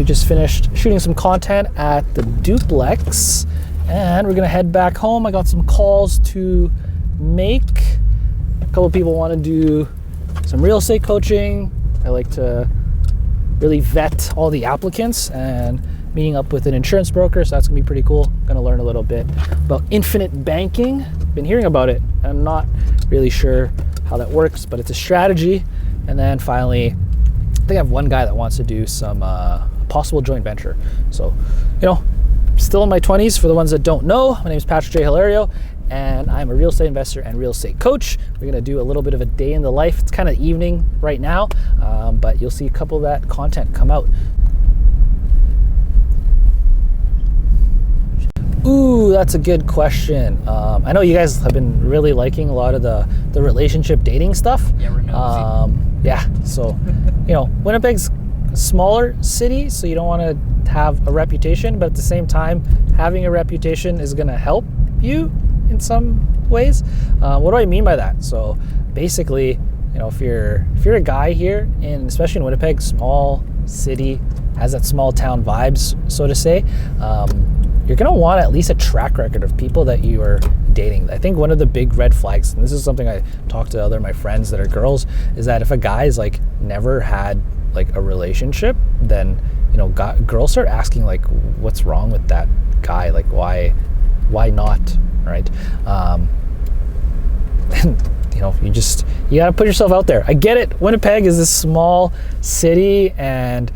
We just finished shooting some content at the duplex and we're gonna head back home. I got some calls to make. A couple of people want to do some real estate coaching. I like to really vet all the applicants and meeting up with an insurance broker, so that's gonna be pretty cool. Gonna learn a little bit about infinite banking. Been hearing about it. I'm not really sure how that works, but it's a strategy. And then finally, I think I have one guy that wants to do some possible joint venture. So, still in my 20s. For the ones that don't know, my name is Patrick J. Hilario, and I'm a real estate investor and real estate coach. We're gonna do a little bit of a day in the life. It's kind of evening right now, but you'll see a couple of that content come out. Ooh, that's a good question. I know you guys have been really liking a lot of the relationship dating stuff. Yeah, we're nosy. So, Winnipeg's a smaller city, so you don't want to have a reputation, but at the same time, having a reputation is going to help you in some ways. What do I mean by that? So basically, if you're a guy here, and especially in Winnipeg, small city, has that small town vibes, so to say, you're gonna want at least a track record of people that you are dating. I think one of the big red flags, and this is something I talk to other my friends that are girls, is that if a guy's like never had like a relationship, then girls start asking like, what's wrong with that guy? Like why not, right? You gotta put yourself out there. I get it. Winnipeg is this small city, and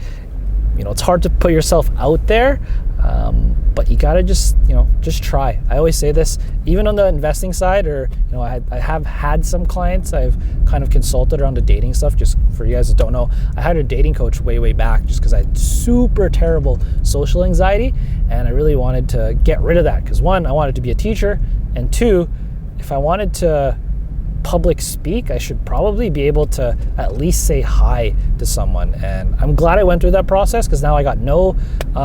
it's hard to put yourself out there. But you gotta just try. I always say this, even on the investing side, or I have had some clients I've kind of consulted around the dating stuff. Just for you guys that don't know, I had a dating coach way back just because I had super terrible social anxiety, and I really wanted to get rid of that. Because one, I wanted to be a teacher, and two, if I wanted to public speak, I should probably be able to at least say hi to someone. And I'm glad I went through that process, because now I got no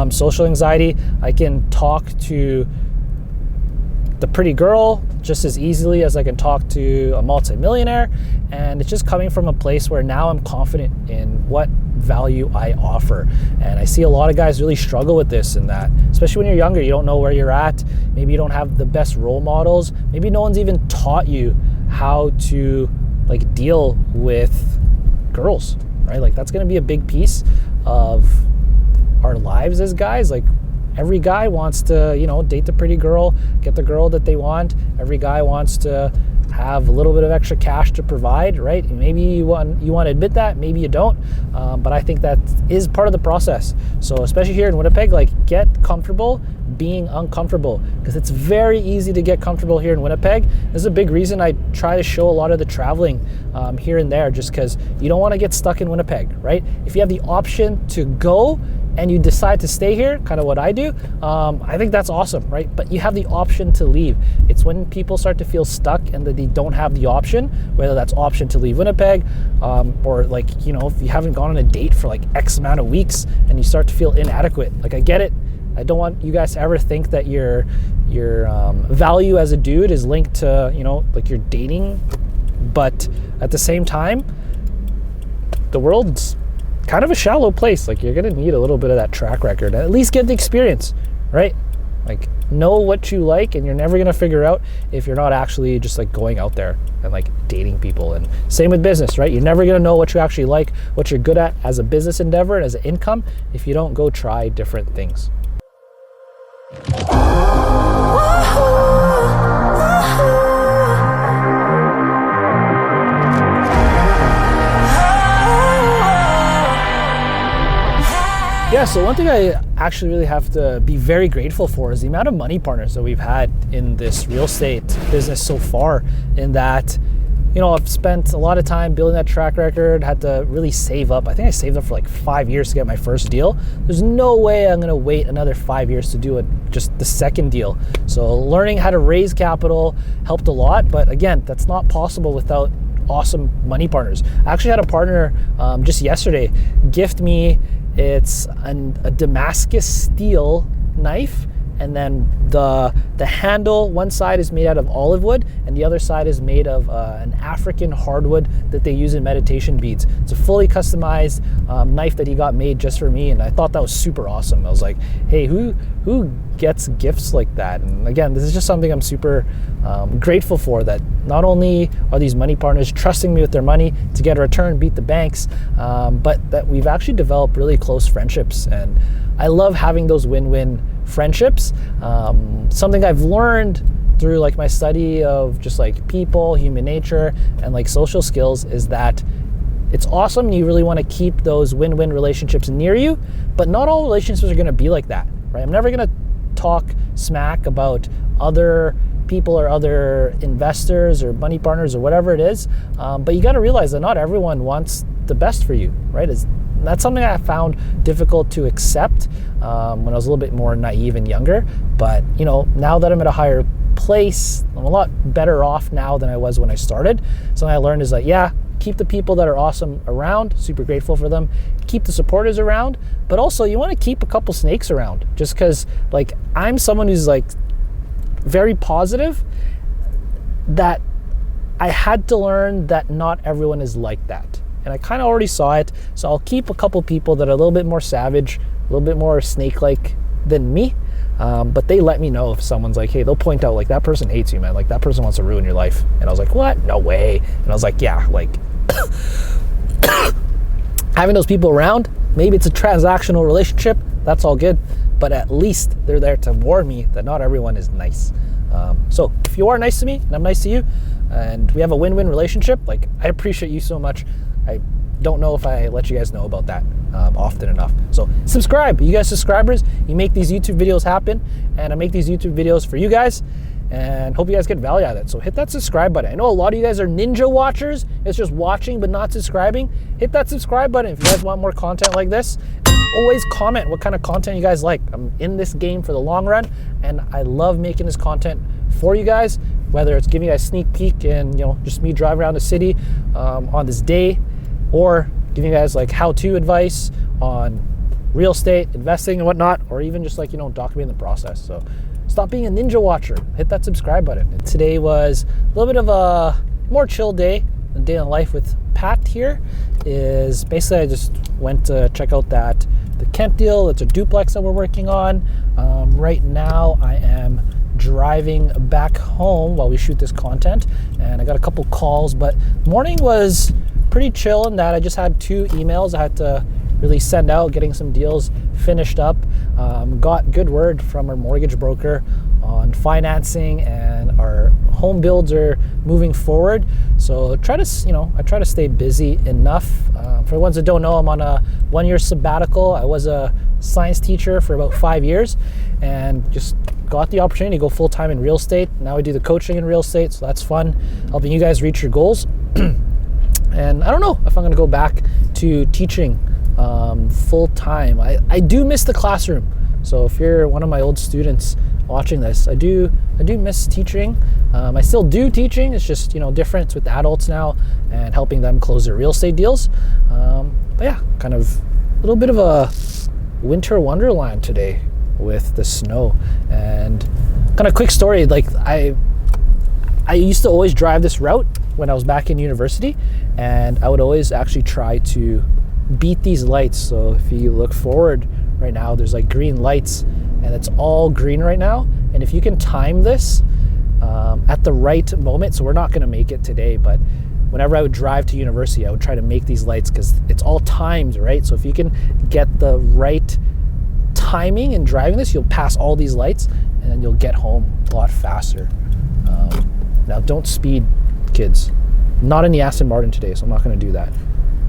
social anxiety. I can talk to the pretty girl just as easily as I can talk to a multimillionaire, and it's just coming from a place where now I'm confident in what value I offer. And I see a lot of guys really struggle with this, and that especially when you're younger, you don't know where you're at, maybe you don't have the best role models, maybe no one's even taught you how to like deal with girls, right? Like that's going to be a big piece of our lives as guys. Like every guy wants to, date the pretty girl, get the girl that they want. Every guy wants to have a little bit of extra cash to provide, right? Maybe you want to admit that, maybe you don't, but I think that is part of the process. So especially here in Winnipeg, like get comfortable being uncomfortable, because it's very easy to get comfortable here in Winnipeg. This is a big reason I try to show a lot of the traveling here and there, just because you don't want to get stuck in Winnipeg, right? If you have the option to go and you decide to stay here, kind of what I do, I think that's awesome, right? But you have the option to leave. It's when people start to feel stuck and that they don't have the option, whether that's option to leave Winnipeg, or like, if you haven't gone on a date for like X amount of weeks and you start to feel inadequate. Like I get it. I don't want you guys to ever think that your value as a dude is linked to, like your dating. But at the same time, the world's kind of a shallow place. Like you're gonna need a little bit of that track record, at least get the experience, right? Like know what you like, and you're never gonna figure out if you're not actually just like going out there and like dating people. And same with business, right? You're never gonna know what you actually like, what you're good at as a business endeavor and as an income, if you don't go try different things. Yeah, so one thing I actually really have to be very grateful for is the amount of money partners that we've had in this real estate business so far, in that, I've spent a lot of time building that track record, had to really save up. I think I saved up for like 5 years to get my first deal. There's no way I'm gonna wait another 5 years to do just the second deal. So learning how to raise capital helped a lot, but again, that's not possible without awesome money partners. I actually had a partner just yesterday gift me, it's a Damascus steel knife, and then the handle, one side is made out of olive wood and the other side is made of an African hardwood that they use in meditation beads. It's a fully customized knife that he got made just for me, and I thought that was super awesome. I was like, hey, who gets gifts like that? And again, this is just something I'm super grateful for, that not only are these money partners trusting me with their money to get a return, beat the banks, but that we've actually developed really close friendships. And I love having those win-win friendships. Something I've learned through like my study of just like people, human nature, and like social skills is that it's awesome and you really want to keep those win-win relationships near you, but not all relationships are going to be like that, right? I'm never going to talk smack about other people or other investors or money partners or whatever it is, but you got to realize that not everyone wants the best for you, right? That's something I found difficult to accept when I was a little bit more naive and younger. But you know, now that I'm at a higher place, I'm a lot better off now than I was when I started. Something I learned is that, yeah, keep the people that are awesome around, super grateful for them. Keep the supporters around, but also you want to keep a couple snakes around, just because like I'm someone who's like very positive, that I had to learn that not everyone is like that. And I kind of already saw it, so I'll keep a couple people that are a little bit more savage, a little bit more snake-like than me, but they let me know if someone's like, hey, they'll point out like, that person hates you, man, like that person wants to ruin your life. And I was like, what? No way. And I was like, yeah, like having those people around, maybe it's a transactional relationship, that's all good, but at least they're there to warn me that not everyone is nice. So if you are nice to me and I'm nice to you and we have a win-win relationship, like I appreciate you so much. I don't know if I let you guys know about that often enough. So subscribe, you guys subscribers, you make these YouTube videos happen, and I make these YouTube videos for you guys, and hope you guys get value out of it. So hit that subscribe button. I know a lot of you guys are ninja watchers, it's just watching but not subscribing. Hit that subscribe button if you guys want more content like this. And always comment what kind of content you guys like. I'm in this game for the long run, and I love making this content for you guys, whether it's giving you guys a sneak peek and, you know, just me driving around the city on this day, or giving you guys like how-to advice on real estate, investing and whatnot, or even just like, you know, documenting the process. So stop being a ninja watcher, hit that subscribe button. And today was a little bit of a more chill day. The day in life with Pat here is basically I just went to check out the Kent deal. It's a duplex that we're working on. Right now I am driving back home while we shoot this content, and I got a couple calls, but morning was pretty chill in that I just had 2 emails I had to really send out, getting some deals finished up. Got good word from our mortgage broker on financing, and our home builds are moving forward. So I try to stay busy enough. For the ones that don't know, I'm on a 1-year sabbatical. I was a science teacher for about 5 years and just got the opportunity to go full-time in real estate. Now I do the coaching in real estate, so that's fun, helping you guys reach your goals. And I don't know if I'm going to go back to teaching full-time. I do miss the classroom. So if you're one of my old students watching this, I do miss teaching. I still do teaching. It's just, you know, different with adults now and helping them close their real estate deals. But yeah, kind of a little bit of a winter wonderland today with the snow. And kind of quick story, like I used to always drive this route when I was back in university, and I would always actually try to beat these lights. So if you look forward right now, there's like green lights and it's all green right now. And if you can time this at the right moment, so we're not going to make it today, but whenever I would drive to university, I would try to make these lights because it's all timed, right? So if you can get the right timing in driving this, you'll pass all these lights and then you'll get home a lot faster. Now don't speed, kids. Not in the Aston Martin today, so I'm not going to do that.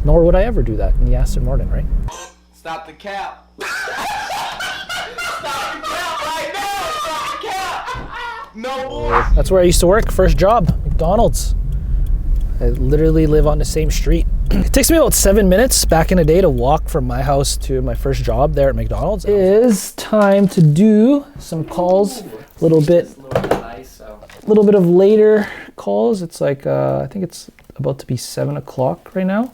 Nor would I ever do that in the Aston Martin, right? Stop the cap. Stop the cap right now. Stop the cap. No more. That's where I used to work. First job, McDonald's. I literally live on the same street. It takes me about 7 minutes back in the day to walk from my house to my first job there at McDonald's. It is time to do some calls. A little bit of later calls. It's like, I think it's about to be 7 o'clock right now.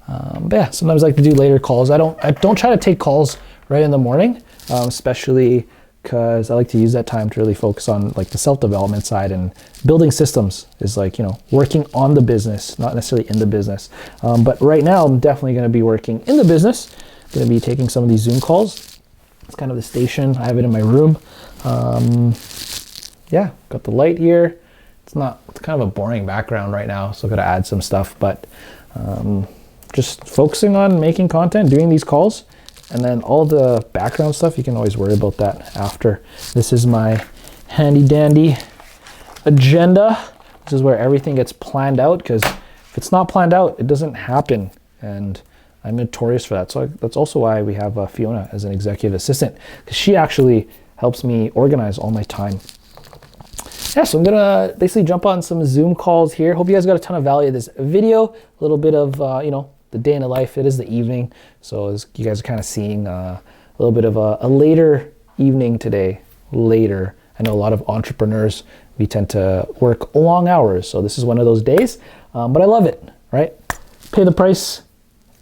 But yeah, sometimes I like to do later calls. I don't try to take calls right in the morning, especially because I like to use that time to really focus on like the self-development side, and building systems is like, working on the business, not necessarily in the business. But right now I'm definitely going to be working in the business. I'm going to be taking some of these Zoom calls. It's kind of the station. I have it in my room. Yeah, got the light here. It's kind of a boring background right now, so I've got to add some stuff, but just focusing on making content, doing these calls. And then all the background stuff, you can always worry about that after. This is my handy dandy agenda. This is where everything gets planned out, because if it's not planned out, it doesn't happen. And I'm notorious for that. So that's also why we have Fiona as an executive assistant, because she actually helps me organize all my time. Yeah, so I'm gonna basically jump on some Zoom calls here. Hope you guys got a ton of value of this video. A little bit of, the day in the life. It is the evening, so as you guys are kind of seeing a little bit of a later evening today. Later, I know a lot of entrepreneurs, we tend to work long hours, so this is one of those days, but I love it, right? Pay the price,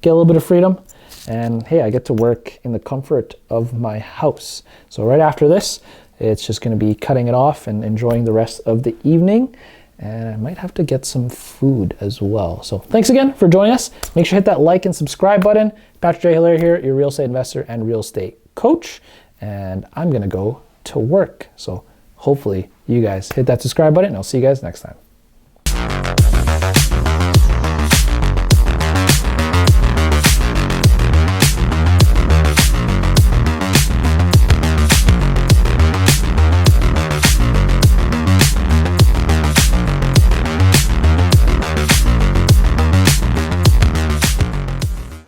get a little bit of freedom, and hey, I get to work in the comfort of my house. So right after this, it's just going to be cutting it off and enjoying the rest of the evening. And I might have to get some food as well. So thanks again for joining us. Make sure to hit that like and subscribe button. Patrick J. Hilaire here, your real estate investor and real estate coach. And I'm gonna go to work. So hopefully you guys hit that subscribe button, and I'll see you guys next time.